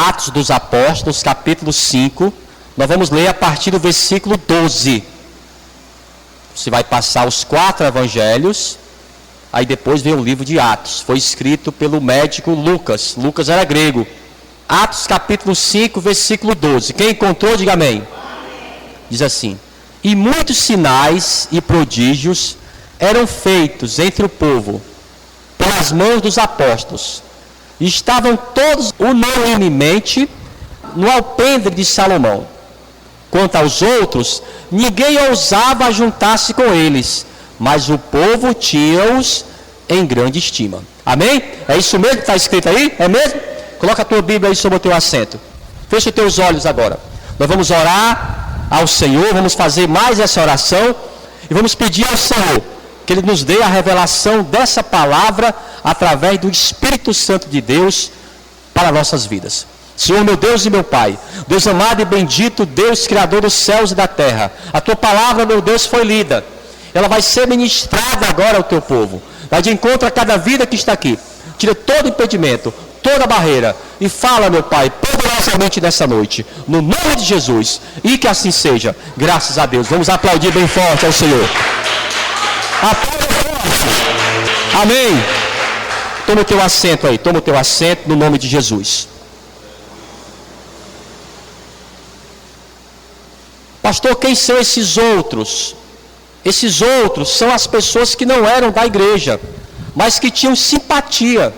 Atos dos Apóstolos, capítulo 5. Nós vamos ler a partir do versículo 12. Você vai passar os 4 evangelhos, aí depois vem o livro de Atos. Foi escrito pelo médico Lucas. Lucas era grego. Atos capítulo 5, versículo 12. Quem encontrou, diga amém. Diz assim: e muitos sinais e prodígios eram feitos entre o povo pelas mãos dos apóstolos. E estavam todos unanimemente no alpendre de Salomão. Quanto aos outros, ninguém ousava juntar-se com eles, mas o povo tinha-os em grande estima. Amém? É isso mesmo que está escrito aí? É mesmo? Coloca a tua Bíblia aí sobre o teu assento. Fecha os teus olhos agora. Nós vamos orar ao Senhor, vamos fazer mais essa oração e vamos pedir ao Senhor que Ele nos dê a revelação dessa palavra através do Espírito Santo de Deus para nossas vidas. Senhor, meu Deus e meu Pai, Deus amado e bendito, Deus Criador dos céus e da terra, a Tua palavra, meu Deus, foi lida. Ela vai ser ministrada agora ao Teu povo. Vai de encontro a cada vida que está aqui. Tira todo impedimento, toda barreira e fala, meu Pai, poderosamente nessa noite, no nome de Jesus, e que assim seja. Graças a Deus. Vamos aplaudir bem forte ao Senhor. Aplauda forte. Amém. Toma o teu assento aí, toma o teu assento no nome de Jesus. Pastor, quem são esses outros? Esses outros são as pessoas que não eram da igreja, mas que tinham simpatia.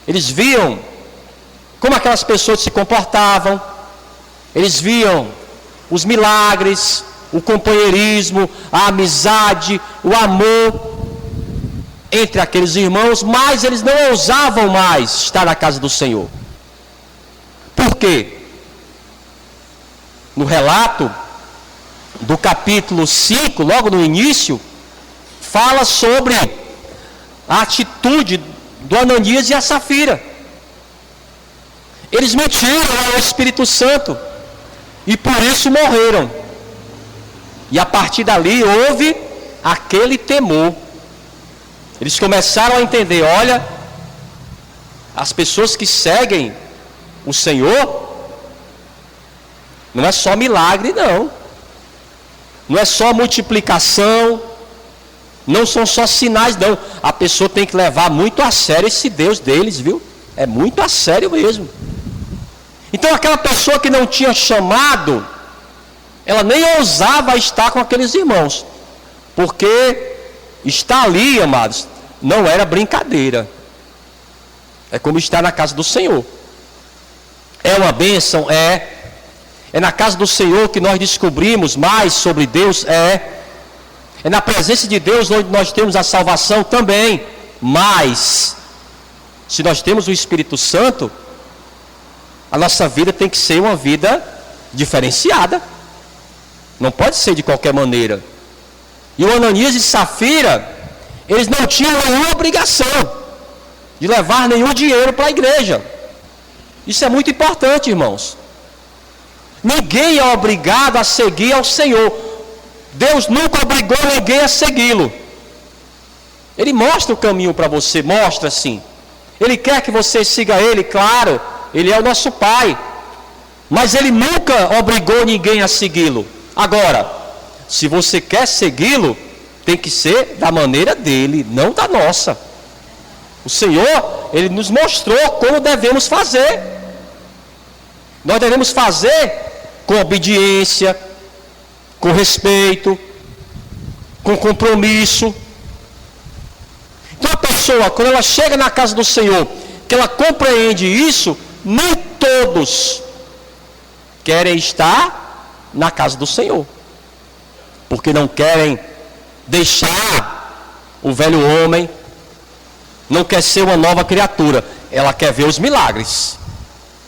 Eles viam como aquelas pessoas se comportavam, eles viam os milagres, o companheirismo, a amizade, o amor entre aqueles irmãos, mas eles não ousavam mais estar na casa do Senhor. Por quê? No relato do capítulo 5, logo no início, fala sobre a atitude do Ananias e a Safira. Eles mentiram ao Espírito Santo e por isso morreram. E a partir dali houve aquele temor. Eles começaram a entender, olha, as pessoas que seguem o Senhor, não é só milagre, não. Não é só multiplicação, não são só sinais, não. A pessoa tem que levar muito a sério esse Deus deles, viu? É muito a sério mesmo. Então aquela pessoa que não tinha chamado, ela nem ousava estar com aqueles irmãos, porque estar ali, amados, não era brincadeira. É como estar na casa do Senhor. É uma bênção? É na casa do Senhor que nós descobrimos mais sobre Deus? É na presença de Deus onde nós temos a salvação também. Mas, se nós temos o Espírito Santo, a nossa vida tem que ser uma vida diferenciada. Não pode ser de qualquer maneira. E o Ananias e Safira, eles não tinham nenhuma obrigação de levar nenhum dinheiro para a igreja. Isso é muito importante, irmãos. Ninguém é obrigado a seguir ao Senhor. Deus nunca obrigou ninguém a segui-lo. Ele mostra o caminho para você, mostra sim. Ele quer que você siga Ele, claro, Ele é o nosso Pai. Mas Ele nunca obrigou ninguém a segui-lo. Agora, se você quer segui-lo, tem que ser da maneira dele, não da nossa. O Senhor, Ele nos mostrou como devemos fazer. Nós devemos fazer com obediência, com respeito, com compromisso. Então a pessoa, quando ela chega na casa do Senhor, que ela compreende isso, nem todos querem estar na casa do Senhor, porque não querem deixar o velho homem, não quer ser uma nova criatura, ela quer ver os milagres,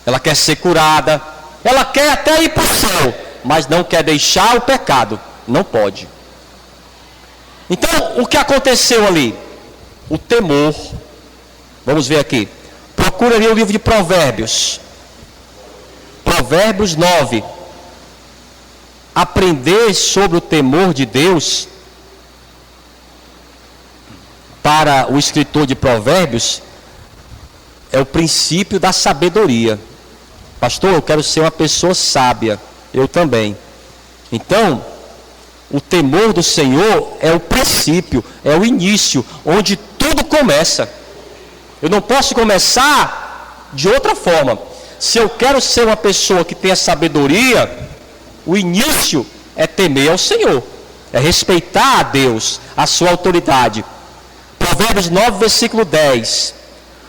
ela quer ser curada, ela quer até ir para o céu, mas não quer deixar o pecado, não pode. Então, o que aconteceu ali? O temor. Vamos ver aqui. Procura ali o livro de Provérbios. Provérbios 9. Aprender sobre o temor de Deus, para o escritor de Provérbios, é o princípio da sabedoria. Pastor, eu quero ser uma pessoa sábia. Eu também. Então, o temor do Senhor é o princípio, é o início, onde tudo começa. Eu não posso começar de outra forma. Se eu quero ser uma pessoa que tenha sabedoria, o início é temer ao Senhor, é respeitar a Deus, a sua autoridade. Provérbios 9, versículo 10.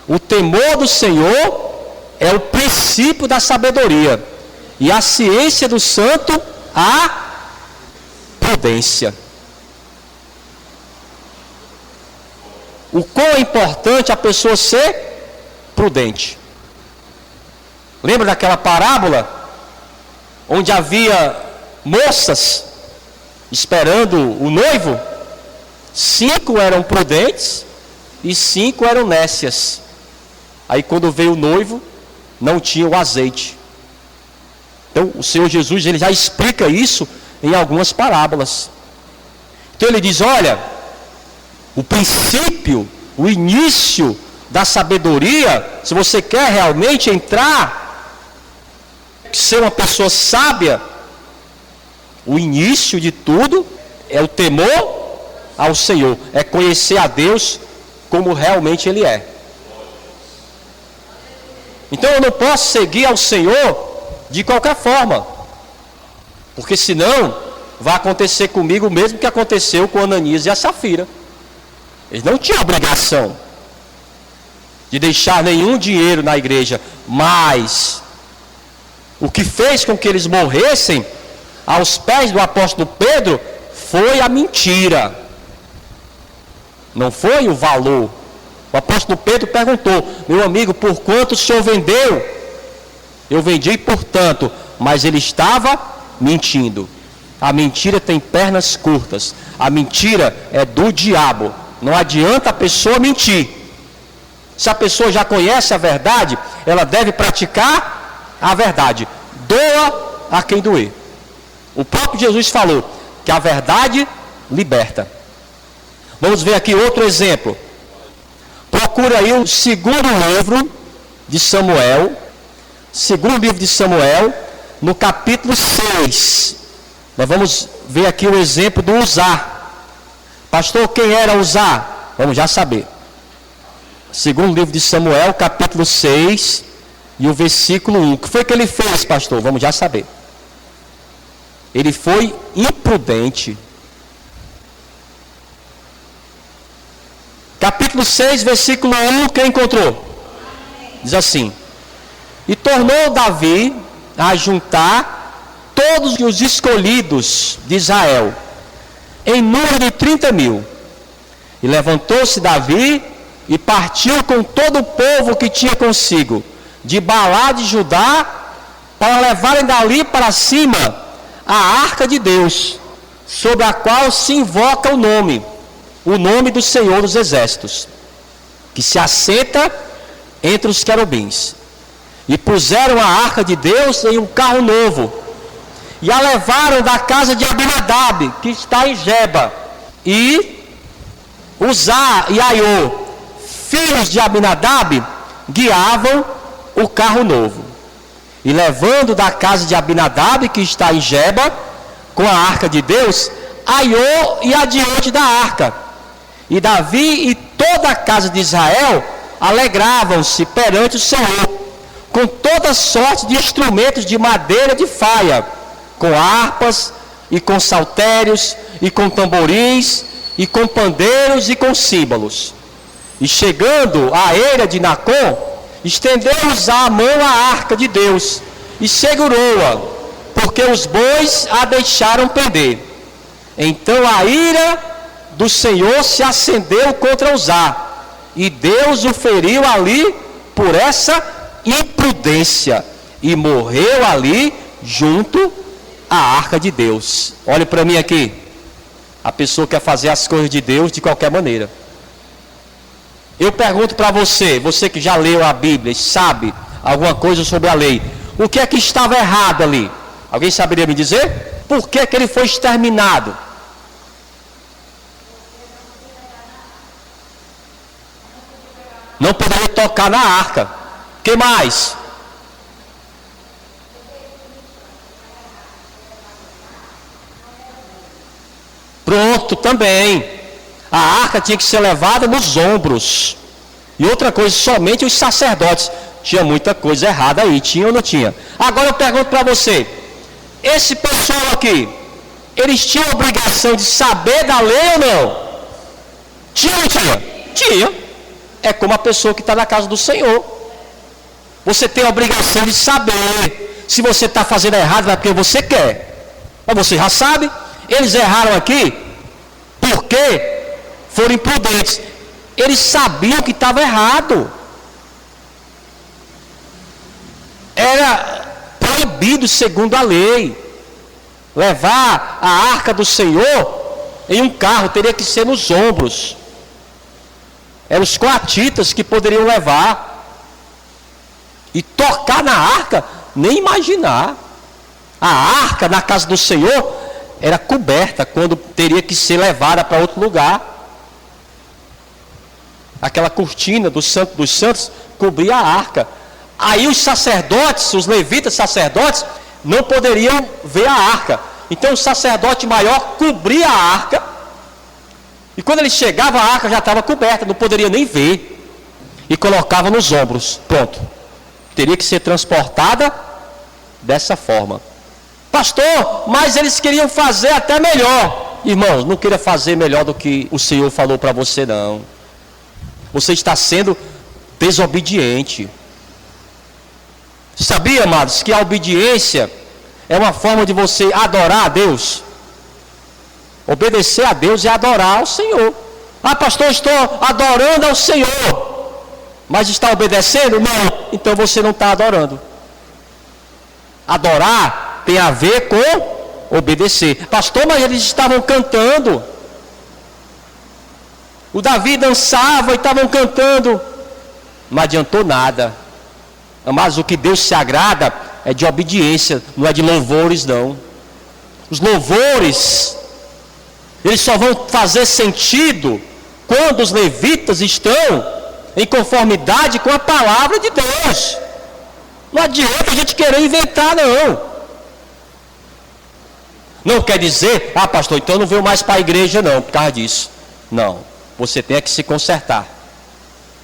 O temor do Senhor é o princípio da sabedoria, e a ciência do santo, a prudência. O quão é importante a pessoa ser prudente. Lembra daquela parábola onde havia moças esperando o noivo? 5 eram prudentes e 5 eram nécias. Aí quando veio o noivo, não tinha o azeite. Então o Senhor Jesus, ele já explica isso em algumas parábolas. Então ele diz, olha, o princípio, o início da sabedoria, se você quer realmente entrar, ser uma pessoa sábia, o início de tudo é o temor ao Senhor, é conhecer a Deus como realmente Ele é. Então eu não posso seguir ao Senhor de qualquer forma, porque senão vai acontecer comigo o mesmo que aconteceu com Ananias e a Safira. Eles não tinham obrigação de deixar nenhum dinheiro na igreja, mas o que fez com que eles morressem aos pés do apóstolo Pedro foi a mentira, não foi o valor. O apóstolo Pedro perguntou, meu amigo, por quanto o senhor vendeu? Eu vendi por tanto, mas ele estava mentindo. A mentira tem pernas curtas, a mentira é do diabo. Não adianta a pessoa mentir. Se a pessoa já conhece a verdade, ela deve praticar a verdade. Doa a quem doer. O próprio Jesus falou que a verdade liberta. Vamos ver aqui outro exemplo. Procure aí o segundo livro de Samuel. Segundo livro de Samuel, no capítulo 6. Nós vamos ver aqui o exemplo do Uzá. Pastor, quem era Uzá? Vamos já saber. Segundo livro de Samuel, capítulo 6 e o versículo 1. O que foi que ele fez, pastor? Vamos já saber. Ele foi imprudente. Capítulo 6, versículo 1, quem encontrou? Diz assim: e tornou Davi a juntar todos os escolhidos de Israel, em número de 30.000. E levantou-se Davi e partiu com todo o povo que tinha consigo, de Baalá de Judá, para levarem dali para cima a arca de Deus, sobre a qual se invoca o nome do Senhor dos Exércitos, que se assenta entre os querubins. E puseram a arca de Deus em um carro novo, e a levaram da casa de Abinadab, que está em Geba, e Uzá e Aiô, filhos de Abinadab, guiavam o carro novo. E levando da casa de Abinadab, que está em Geba, com a arca de Deus, Aiô ia adiante da arca. E Davi e toda a casa de Israel alegravam-se perante o Senhor, com toda sorte de instrumentos de madeira de faia, com harpas, e com saltérios, e com tamborins, e com pandeiros, e com símbolos. E chegando à eira de Nacon, estendeu-os a mão à arca de Deus, e segurou-a, porque os bois a deixaram prender. Então a ira do Senhor se acendeu contra Uzá, e Deus o feriu ali por essa imprudência, e morreu ali junto à arca de Deus. Olhe para mim aqui. A pessoa quer fazer as coisas de Deus de qualquer maneira. Eu pergunto para você, você que já leu a Bíblia e sabe alguma coisa sobre a lei, o que é que estava errado ali? Alguém saberia me dizer? Por que que ele foi exterminado? Não poderia tocar na arca. O que mais? Pronto, também. A arca tinha que ser levada nos ombros. E outra coisa, somente os sacerdotes. Tinha muita coisa errada aí, tinha ou não tinha? Agora eu pergunto para você, esse pessoal aqui, eles tinham a obrigação de saber da lei ou não? Tinha ou não tinha? Tinha. É como a pessoa que está na casa do Senhor. Você tem a obrigação de saber. Se você está fazendo errado, é porque você quer. Mas você já sabe. Eles erraram aqui porque foram imprudentes. Eles sabiam que estava errado. Era proibido segundo a lei. Levar a arca do Senhor em um carro, teria que ser nos ombros. Eram os coatitas que poderiam levar. E tocar na arca, nem imaginar. A arca na casa do Senhor era coberta quando teria que ser levada para outro lugar. Aquela cortina do Santo dos Santos cobria a arca. Aí os sacerdotes, os levitas sacerdotes, não poderiam ver a arca. Então o sacerdote maior cobria a arca. E quando ele chegava, a arca já estava coberta, não poderia nem ver. E colocava nos ombros. Pronto. Teria que ser transportada dessa forma. Pastor, mas eles queriam fazer até melhor. Irmãos, não queira fazer melhor do que o Senhor falou para você, não. Você está sendo desobediente. Sabia, amados, que a obediência é uma forma de você adorar a Deus? Obedecer a Deus é adorar ao Senhor. Ah, pastor, estou adorando ao Senhor. Mas está obedecendo? Não. Então você não está adorando. Adorar tem a ver com obedecer. Pastor, mas eles estavam cantando. O Davi dançava e estavam cantando. Não adiantou nada. Mas o que Deus se agrada é de obediência, não é de louvores, não. Os louvores, eles só vão fazer sentido quando os levitas estão em conformidade com a palavra de Deus. Não adianta a gente querer inventar, não. Não quer dizer, ah, pastor, então eu não venho mais para a igreja, não, por causa disso. Não, você tem que se consertar.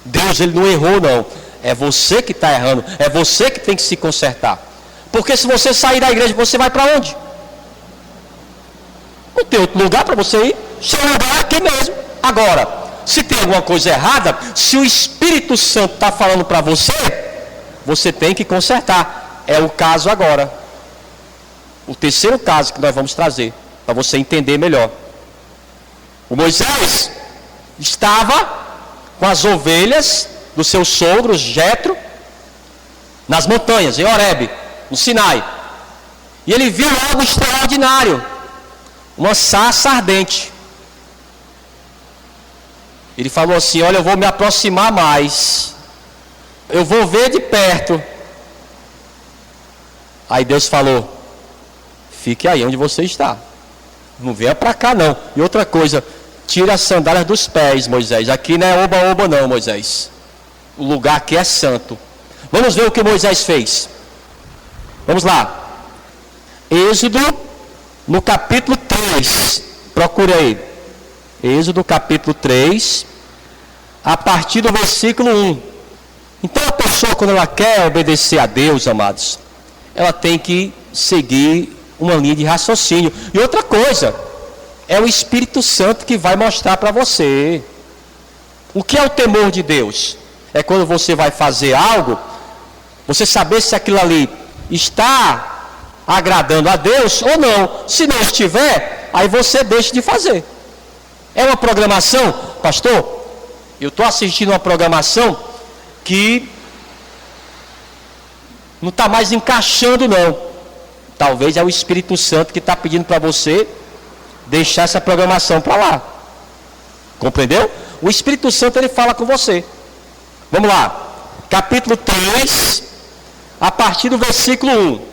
Deus, ele não errou, não. É você que está errando. É você que tem que se consertar. Porque se você sair da igreja, você vai para onde? Não tem outro lugar para você ir. Seu lugar é aqui mesmo. Agora, se tem alguma coisa errada, se o Espírito Santo está falando para você, você tem que consertar. É o caso agora. O terceiro caso que nós vamos trazer, para você entender melhor. O Moisés estava com as ovelhas do seu sogro Jetro nas montanhas, em Horebe, no Sinai. E ele viu algo extraordinário, uma sarça ardente. Ele falou assim: olha, eu vou me aproximar mais, eu vou ver de perto. Aí Deus falou: fique aí onde você está, não venha para cá não. E outra coisa, tira as sandálias dos pés, Moisés. Aqui não é oba-oba não, Moisés. O lugar aqui é santo. Vamos ver o que Moisés fez. Vamos lá. Êxodo, no capítulo 3. Procure aí. Êxodo, capítulo 3. A partir do versículo 1. Então a pessoa, quando ela quer obedecer a Deus, amados, ela tem que seguir uma linha de raciocínio. E outra coisa, é o Espírito Santo que vai mostrar para você. O que é o temor de Deus? É quando você vai fazer algo, você saber se aquilo ali está agradando a Deus ou não. Se não estiver, aí você deixa de fazer. É uma programação, pastor, eu estou assistindo uma programação que não está mais encaixando não. Talvez é o Espírito Santo que está pedindo para você deixar essa programação para lá. Compreendeu? O Espírito Santo, ele fala com você. Vamos lá, capítulo 3, a partir do versículo 1.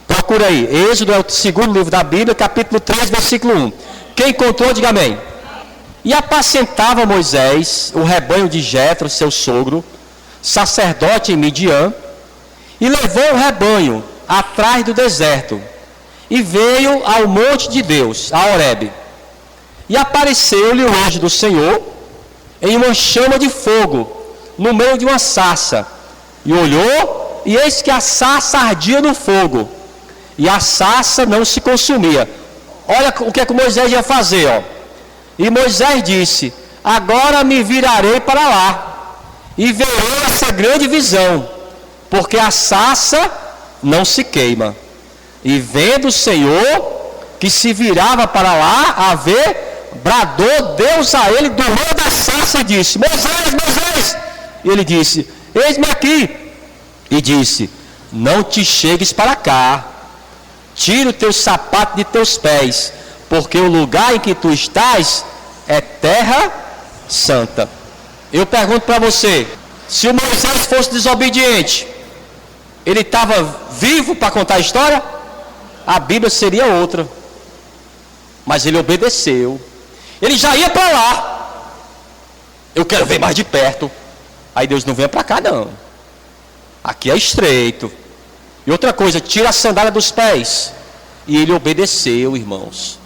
Procura aí, Êxodo é o segundo livro da Bíblia, capítulo 3, versículo 1. Quem encontrou, diga amém. E apacentava Moisés o rebanho de Jetro, seu sogro, sacerdote em Midian, e levou o rebanho atrás do deserto, e veio ao monte de Deus, a Horebe. E apareceu-lhe o anjo do Senhor em uma chama de fogo, no meio de uma sarça. E olhou, e eis que a sarça ardia no fogo, e a sarça não se consumia. Olha o que é que Moisés ia fazer, ó. E Moisés disse: agora me virarei para lá, e verei essa grande visão, porque a sarça não se queima. E vendo o Senhor que se virava para lá a ver, bradou Deus a ele do meio da sarça e disse: Moisés, Moisés! E ele disse: eis-me aqui. E disse: não te chegues para cá, tira o teu sapato de teus pés, porque o lugar em que tu estás é terra santa. Eu pergunto para você, se o Moisés fosse desobediente, ele estava vivo para contar a história? A Bíblia seria outra. Mas ele obedeceu. Ele já ia para lá. Eu quero ver mais de perto. Aí Deus: não venha para cá não, aqui é estreito. E outra coisa, tira a sandália dos pés. E ele obedeceu, irmãos.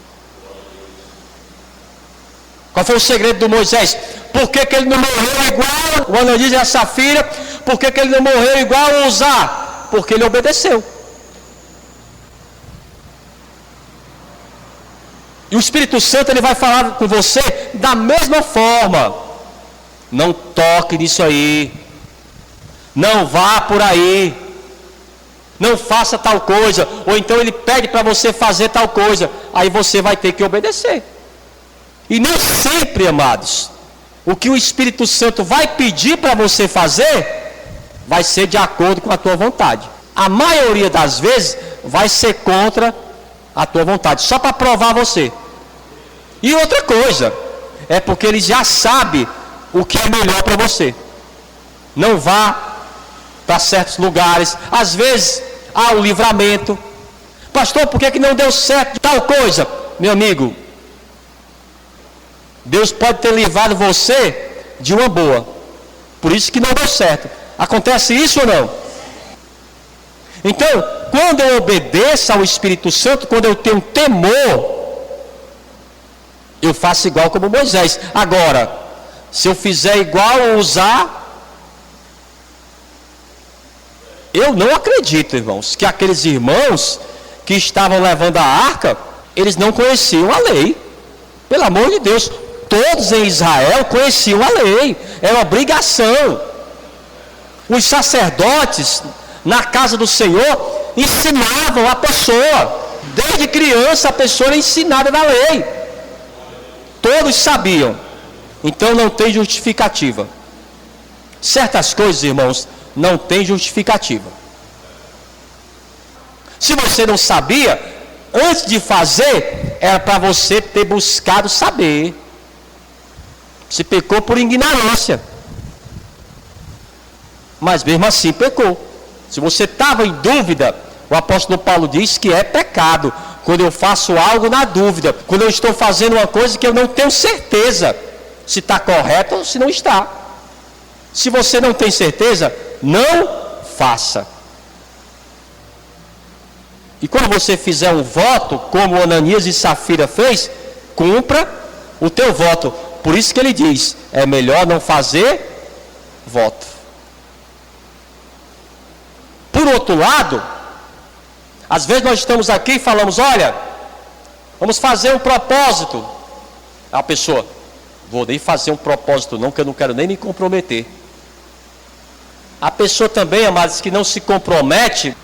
Qual foi o segredo do Moisés? Por que ele não morreu igual o Ananias e a Safira? Por que ele não morreu igual o Uzá? Porque ele obedeceu. E o Espírito Santo, ele vai falar com você da mesma forma. Não toque nisso aí. Não vá por aí. Não faça tal coisa. Ou então ele pede para você fazer tal coisa. Aí você vai ter que obedecer. E nem sempre, amados, o que o Espírito Santo vai pedir para você fazer vai ser de acordo com a tua vontade. A maioria das vezes vai ser contra a tua vontade, só para provar você. E outra coisa, é porque ele já sabe o que é melhor para você. Não vá para certos lugares. Às vezes há o livramento. Pastor, por que não deu certo tal coisa? Meu amigo, Deus pode ter livrado você de uma boa. Por isso que não deu certo. Acontece isso ou não? Então, quando eu obedeço ao Espírito Santo, quando eu tenho temor, eu faço igual como Moisés. Agora, se eu fizer igual ou usar, eu não acredito, irmãos, que aqueles irmãos que estavam levando a arca, eles não conheciam a lei. Pelo amor de Deus, todos em Israel conheciam a lei, era obrigação. Os sacerdotes na casa do Senhor ensinavam a pessoa, desde criança a pessoa era ensinada na lei. Todos sabiam. Então não tem justificativa. Certas coisas, irmãos, não tem justificativa. Se você não sabia, antes de fazer, era para você ter buscado saber. Você pecou por ignorância. Mas mesmo assim pecou. Se você estava em dúvida, o apóstolo Paulo diz que é pecado quando eu faço algo na dúvida, quando eu estou fazendo uma coisa que eu não tenho certeza se está correto ou se não está. Se você não tem certeza, não faça. E quando você fizer um voto, como Ananias e Safira fez, cumpra o teu voto. Por isso que ele diz, é melhor não fazer voto. Por outro lado, às vezes nós estamos aqui e falamos, olha, vamos fazer um propósito. A pessoa, vou nem fazer um propósito não, que eu não quero nem me comprometer. A pessoa também, amados, que não se compromete,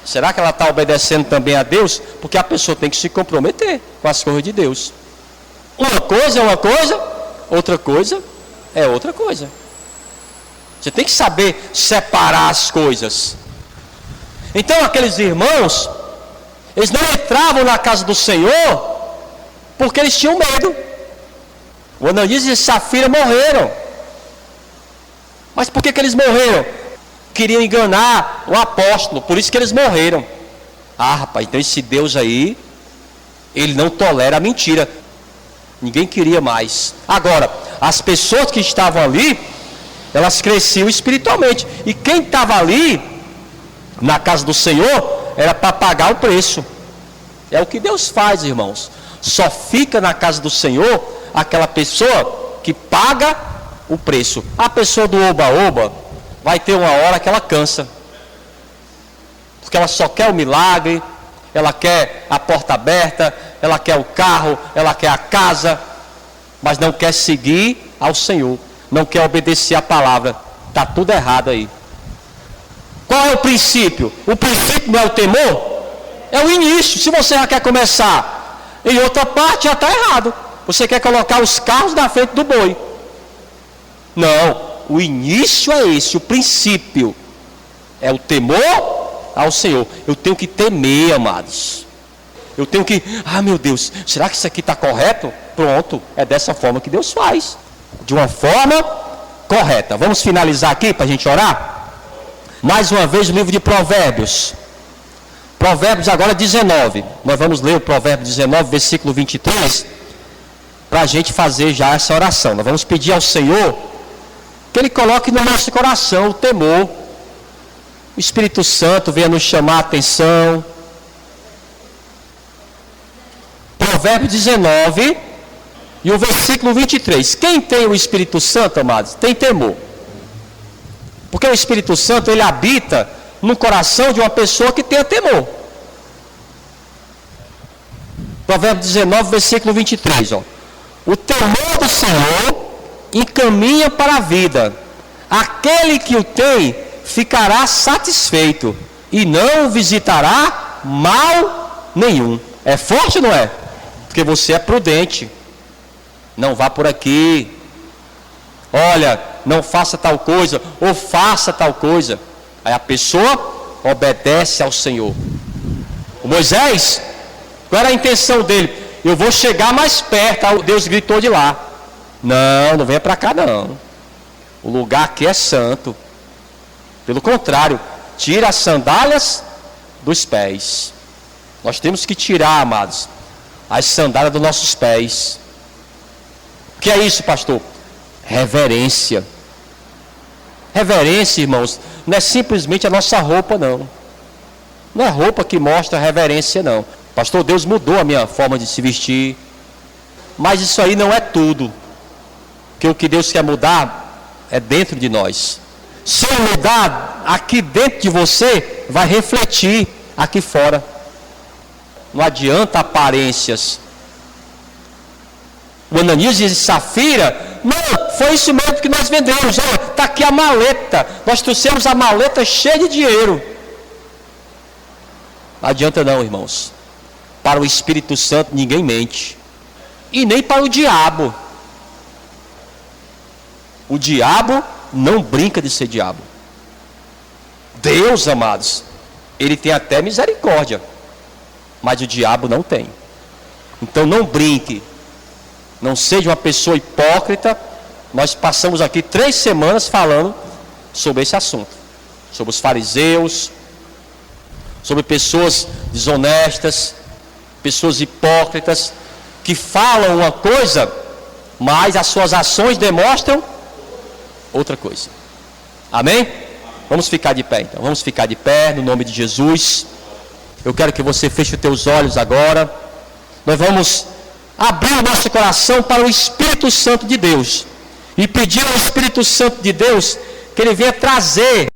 será que ela está obedecendo também a Deus? Porque a pessoa tem que se comprometer com as coisas de Deus. Uma coisa é uma coisa, outra coisa é outra coisa. Você tem que saber separar as coisas. Então aqueles irmãos, eles não entravam na casa do Senhor porque eles tinham medo. O Ananias e Safira morreram. Mas por que eles morreram? Queriam enganar o apóstolo, por isso que eles morreram. Ah, rapaz, então esse Deus aí, ele não tolera a mentira. Ninguém queria mais. Agora, as pessoas que estavam ali, elas cresciam espiritualmente. E quem estava ali, na casa do Senhor, era para pagar o preço. É o que Deus faz, irmãos. Só fica na casa do Senhor aquela pessoa que paga o preço. A pessoa do oba-oba vai ter uma hora que ela cansa. Porque ela só quer o milagre, ela quer a porta aberta, ela quer o carro, ela quer a casa, mas não quer seguir ao Senhor, não quer obedecer a palavra. Está tudo errado aí. Qual é o princípio? O princípio não é o temor? É o início. Se você já quer começar em outra parte, já está errado. Você quer colocar os carros na frente do boi. Não, o início é esse, o princípio é o temor ao Senhor. Eu tenho que temer, amados. Eu tenho que, meu Deus, será que isso aqui está correto? Pronto, é dessa forma que Deus faz. De uma forma correta. Vamos finalizar aqui para a gente orar? Mais uma vez o livro de Provérbios. Provérbios agora 19. Nós vamos ler o Provérbio 19, versículo 23, para a gente fazer já essa oração. Nós vamos pedir ao Senhor que Ele coloque no nosso coração o temor. O Espírito Santo venha nos chamar a atenção. Provérbio 19 e o versículo 23. Quem tem o Espírito Santo, amados, tem temor. Porque o Espírito Santo, ele habita no coração de uma pessoa que tenha temor. Provérbio 19, versículo 23. O temor do Senhor encaminha para a vida. Aquele que o tem ficará satisfeito e não visitará mal nenhum. É forte, não é? Porque você é prudente. Não vá por aqui. Olha, não faça tal coisa, ou faça tal coisa. Aí a pessoa obedece ao Senhor. O Moisés, qual era a intenção dele? Eu vou chegar mais perto. Deus gritou de lá. Não venha para cá não. O lugar aqui é santo. Pelo contrário, tira as sandálias dos pés. Nós temos que tirar, amados, as sandálias dos nossos pés. O que é isso, pastor? Reverência. Reverência, irmãos, não é simplesmente a nossa roupa, não. Não é roupa que mostra reverência, não. Pastor, Deus mudou a minha forma de se vestir. Mas isso aí não é tudo. Porque o que Deus quer mudar é dentro de nós. Se eu mudar aqui dentro de você, vai refletir aqui fora. Não adianta aparências. O Ananias e Safira, não, foi isso mesmo que nós vendemos. Está aqui a maleta. Nós trouxemos a maleta cheia de dinheiro. Não adianta não, irmãos. Para o Espírito Santo ninguém mente. E nem para o diabo. O diabo não brinca de ser diabo. Deus, amados, Ele tem até misericórdia. Mas o diabo não tem. Então não brinque. Não seja uma pessoa hipócrita. Nós passamos aqui 3 semanas falando sobre esse assunto. Sobre os fariseus. Sobre pessoas desonestas. Pessoas hipócritas. Que falam uma coisa, mas as suas ações demonstram outra coisa. Amém? Vamos ficar de pé então. Vamos ficar de pé no nome de Jesus. Eu quero que você feche os teus olhos agora. Nós vamos abrir o nosso coração para o Espírito Santo de Deus. E pedir ao Espírito Santo de Deus que Ele venha trazer